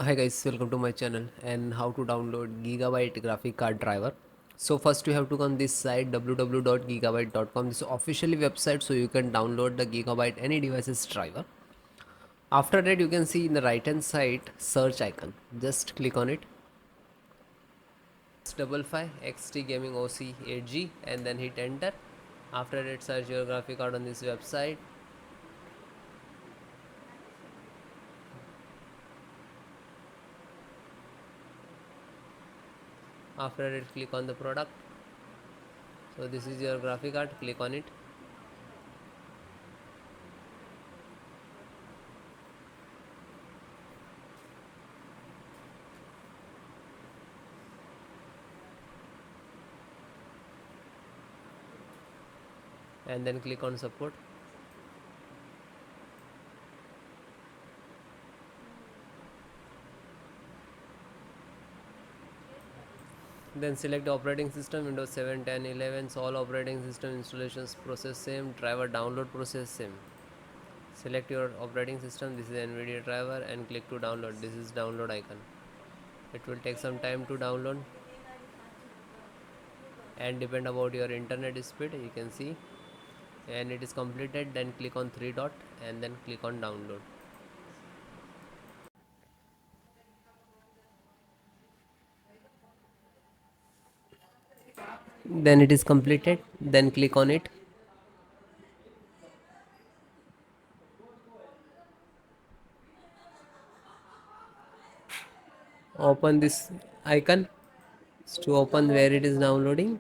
Hi guys, welcome to my channel and how to download Gigabyte graphic card driver. So first you have to go on this site www.gigabyte.com. This is officially website, so you can download the Gigabyte any devices driver. After that you can see in the right hand side search icon. Just click on it. It's 55XT Gaming OC 8G and then hit enter. After that search your graphic card on this website. After that click on the product. So this is your graphic card, click on it. And then click on support. Then select the operating system, Windows 7, 10, 11. So all operating system installations process same, driver download process same. Select your operating system, this is NVIDIA driver, and click to download. This is download icon. It will take some time to download and depend about your internet speed, you can see. And it is completed, then click on three dot and then click on download. Then it is completed, then click on it. Open this icon to open where it is downloading.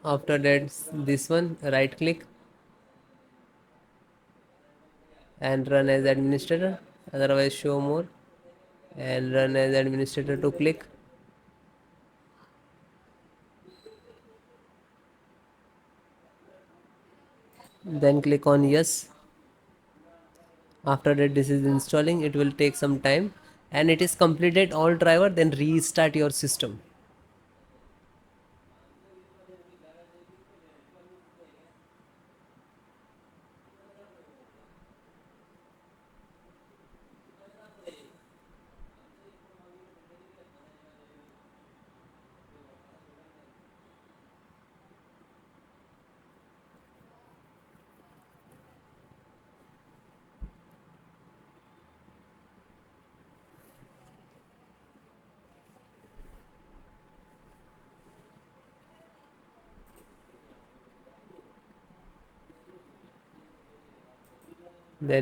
After that this one, right click and run as administrator, otherwise show more and run as administrator to click. Then click on yes. After that this is installing, it will take some time and it is completed all driver, then restart your system.